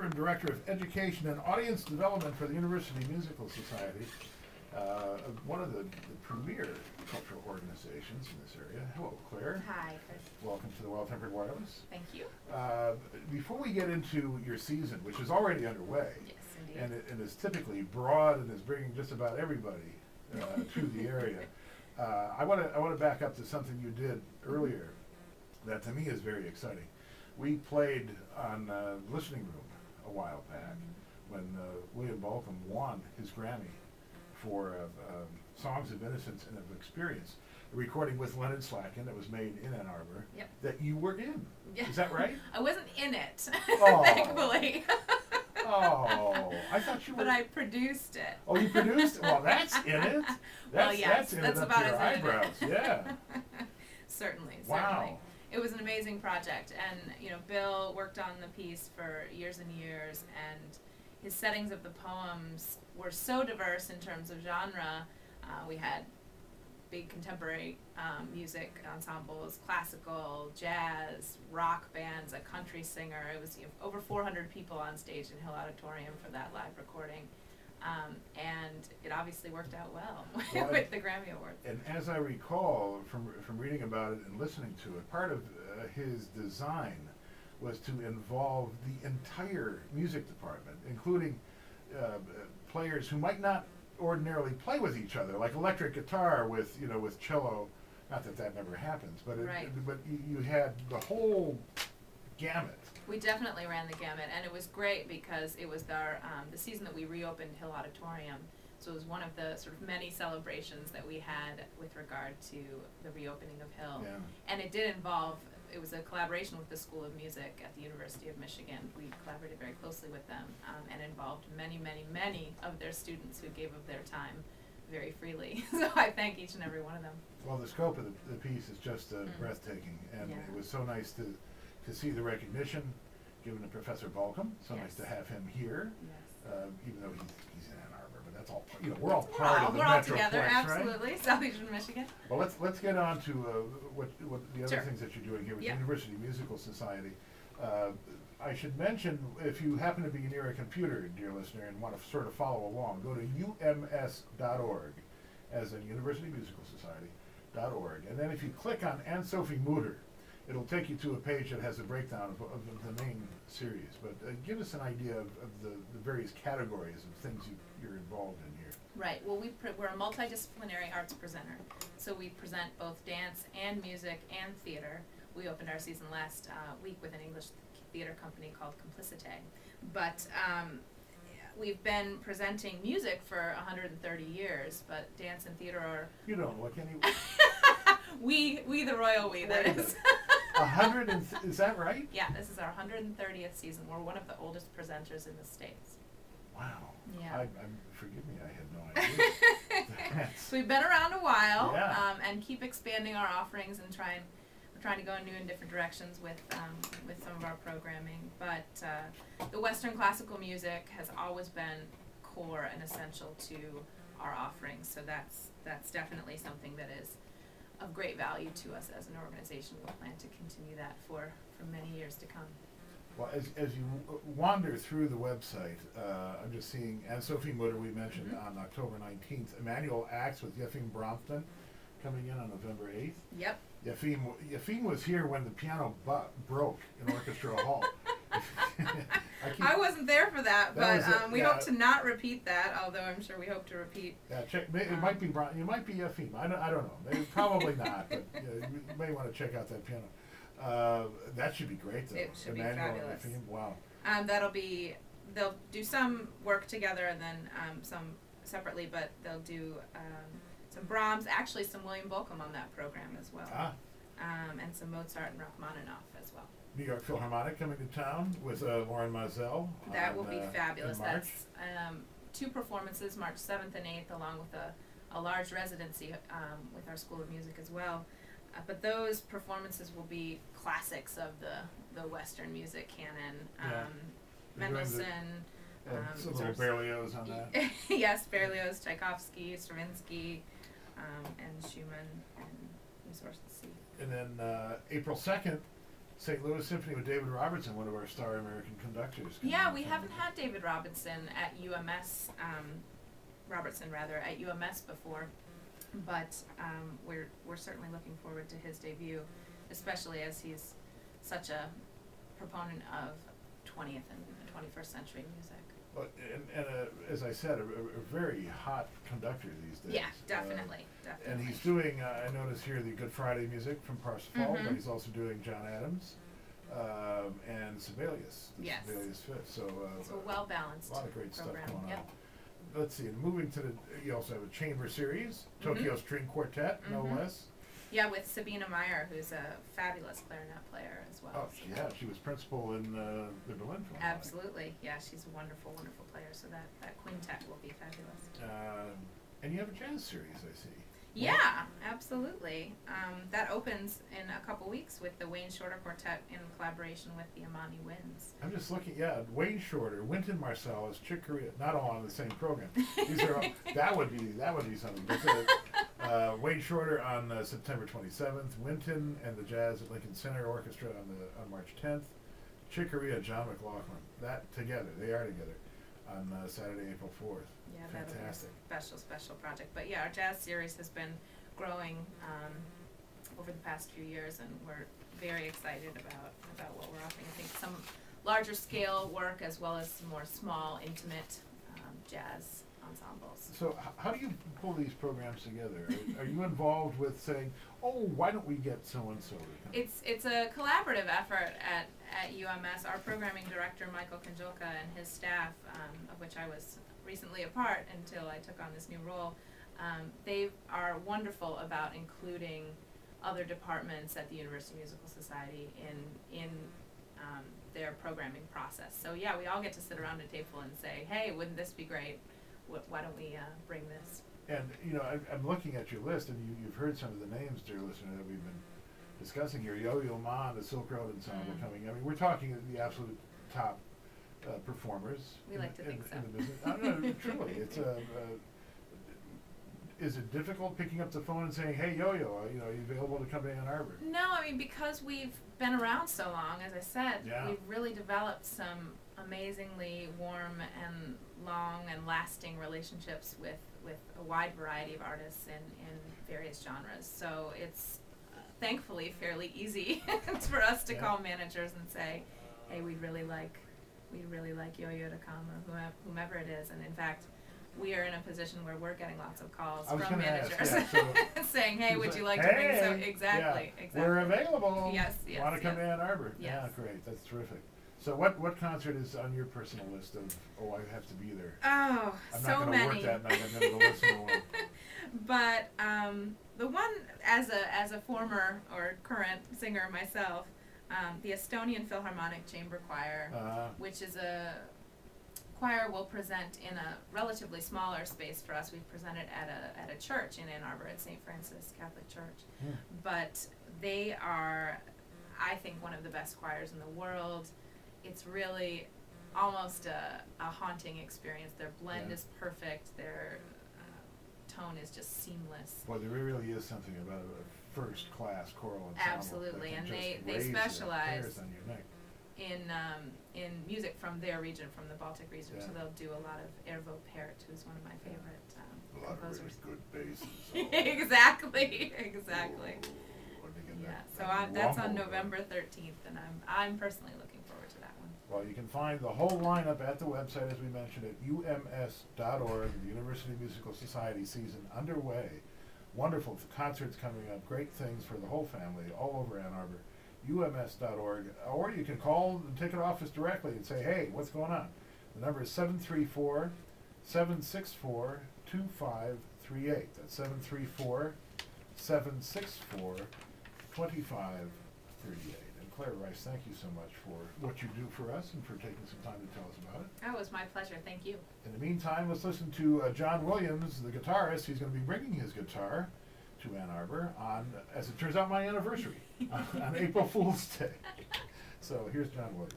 Interim Director of Education and Audience Development for the University Musical Society, one of the premier cultural organizations in this area. Hello, Claire. Hi, Chris. Welcome to the Well-Tempered Wireless. Thank you. Before we get into your season, which is already underway, Yes, indeed. and is typically broad and is bringing just about everybody to the area, I want to back up to something you did earlier that to me is very exciting. We played on Listening Room a while back when William Balcom won his Grammy for Songs of Innocence and of Experience, a recording with Leonard Slacken that was made in Ann Arbor. Yep. That you were in. Yeah. Is that right? I wasn't in it, Oh. thankfully. Oh, I thought you were. But I produced it. Oh, you produced it? Well, that's in it. That's, yes, that's in that's it up about to your as in it. eyebrows. Yeah. Certainly. Wow. It was an amazing project, and Bill worked on the piece for years and years, and his settings of the poems were so diverse in terms of genre. We had big contemporary music ensembles, classical, jazz, rock bands, a country singer. It was over 400 people on stage in Hill Auditorium for that live recording. And it obviously worked out well with the Grammy Award. And as I recall from reading about it and listening to it, part of his design was to involve the entire music department, including players who might not ordinarily play with each other, like electric guitar with cello. Not that that never happens, but Right. but you had the whole gamut. We definitely ran the gamut, and it was great because it was our the season that we reopened Hill Auditorium. So it was one of the sort of many celebrations that we had with regard to the reopening of Hill. Yeah. And it did involve, it was a collaboration with the School of Music at the University of Michigan. We collaborated very closely with them, and involved many, many, many of their students who gave of their time very freely. So I thank each and every one of them. Well, the scope of the piece is just breathtaking, and Yeah. it was so nice to see the recognition given to Professor Balcom. So nice Yes. to have him here, Yes. Even though he's in Ann Arbor, but that's all. We're all part of the we're all Metroplex, together, right? absolutely. Southeastern Michigan. Well, let's get on to what the other Sure. things that you're doing here with Yep. the University Musical Society. I should mention, if you happen to be near a computer, dear listener, and want to sort of follow along, go to ums.org, as in University Musical Society.org, and then if you click on Anne Sophie Mutter, it'll take you to a page that has a breakdown of the main series. But give us an idea of the various categories of things you're involved in here. Right. Well, we're a multidisciplinary arts presenter, so we present both dance and music and theater. We opened our season last week with an English theater company called Complicite. But we've been presenting music for 130 years, but dance and theater are... You don't look any... we the royal we, that is. 100 is that right? Yeah, this is our 130th season. We're one of the oldest presenters in the States. Wow. Yeah. Forgive me, I had no idea. So we've been around a while, Yeah. and keep expanding our offerings and we're trying to go in new and different directions with some of our programming. But the Western classical music has always been core and essential to our offerings. So that's definitely something that is of great value to us as an organization. We'll plan to continue that for many years to come. Well, as you wander through the website, I'm just seeing Anne Sophie Mutter, we mentioned, on October 19th. Emmanuel Acts with Yefim Brompton coming in on November 8th. Yep. Yefim was here when the piano broke in Orchestra Hall. I wasn't there for that, but we yeah. hope to not repeat that, although I'm sure we hope to repeat. Yeah, check. It might be it might be Yefim. I don't know. Maybe, probably not, but you may want to check out that piano. That should be great, though. It should Emmanuel be fabulous. Yefim, wow. They'll do some work together and then some separately, but they'll do some Brahms, actually some William Bolcom on that program as well, and some Mozart and Rachmaninoff as well. New York Philharmonic coming to town with Lauren Mazel. That will be fabulous. In March. That's 2 performances, March 7th and 8th, along with a large residency with our School of Music as well. But those performances will be classics of the Western music canon. Mendelssohn. Some little Berlioz on that. Yes, Berlioz, Tchaikovsky, Stravinsky, and Schumann, and Mussorgsky. And then April 2nd, St. Louis Symphony with David Robertson, one of our star American conductors. Yeah, we haven't had David Robertson at UMS, at UMS before, but we're certainly looking forward to his debut, especially as he's such a proponent of 20th and 21st century music. Well, and as I said, a very hot conductor these days. Yeah, definitely. And he's doing, I notice here, the Good Friday music from Parsifal, but he's also doing John Adams and Sibelius, the Sibelius Fifth. So it's a well-balanced a lot of great program. stuff going on. Let's see, and moving to you also have a chamber series, Tokyo String Quartet, no less. Yeah, with Sabina Meyer, who's a fabulous clarinet player as well. Oh, yeah, she was principal in the Berlin Philharmonic. Absolutely, yeah, she's a wonderful, wonderful player, so that quintet will be fabulous. And you have a jazz series, I see. Yeah, absolutely. That opens in a couple weeks with the Wayne Shorter Quartet in collaboration with the Amani Winds. I'm just looking, Wayne Shorter, Wynton Marsalis, Chick Corea, not all on the same program. These are all, that would be something. But Wayne Shorter on September 27th, Wynton and the Jazz at Lincoln Center Orchestra on March 10th, Chick Corea, John McLaughlin. They are together on Saturday, April 4th. Yeah, fantastic. That'll be a special project. But yeah, our jazz series has been growing over the past few years, and we're very excited about what we're offering. I think some larger scale work as well as some more small, intimate jazz ensembles. So how do you pull these programs together? Are you involved with saying, oh, why don't we get so-and-so? It's a collaborative effort at UMS. Our programming director, Michael Kanjolka, and his staff, of which I was recently a part until I took on this new role, they are wonderful about including other departments at the University Musical Society in their programming process. So yeah, we all get to sit around a table and say, hey, wouldn't this be great? Why don't we bring this? And I'm looking at your list, and you've heard some of the names, dear listener, that we've been discussing here. Yo-Yo Ma, the Silk Road Ensemble coming. I mean, we're talking the absolute top performers. We like to think so. In the business. No, truly, it's is it difficult picking up the phone and saying, "Hey, Yo-Yo, are you available to come to Ann Arbor?" No, I mean, because we've been around so long, as I said, we've really developed some amazingly warm and long and lasting relationships with a wide variety of artists in various genres. So it's thankfully fairly easy for us to call managers and say, hey, we'd really like Yo-Yo to come, or whomever it is. And in fact, we are in a position where we're getting lots of calls from managers saying, hey, would you like to bring some? Exactly. We're available. Yes. Want to come to Ann Arbor? Yes. Yeah, great. That's terrific. So what concert is on your personal list of, I have to be there? Oh, so many. I'm not going to work that night. I'm going to listen to one. But the one, as a former or current singer myself, the Estonian Philharmonic Chamber Choir, which is a choir will present in a relatively smaller space for us. We presented at a church in Ann Arbor, at St. Francis Catholic Church. But they are, I think, one of the best choirs in the world. It's really almost a haunting experience. Their blend is perfect. Their tone is just seamless. Well, there really is something about a first-class choral ensemble. Absolutely, and they specialize on your neck. in music from their region, from the Baltic region. So they'll do a lot of Ervo Pärt, who's one of my favorite composers. A lot of really good basses. Exactly. Yeah, so that's on November 13th, and I'm personally looking forward to that one. Well, you can find the whole lineup at the website, as we mentioned, at ums.org. The University Musical Society season underway. Wonderful concerts coming up, great things for the whole family all over Ann Arbor. ums.org, or you can call the ticket office directly and say, hey, what's going on? The number is 734-764-2538. That's 734-764-2538. And Claire Rice, thank you so much for what you do for us and for taking some time to tell us about it. Oh, it was my pleasure. Thank you. In the meantime, let's listen to John Williams, the guitarist. He's going to be bringing his guitar to Ann Arbor on, as it turns out, my anniversary, on April Fool's Day. So here's John Williams.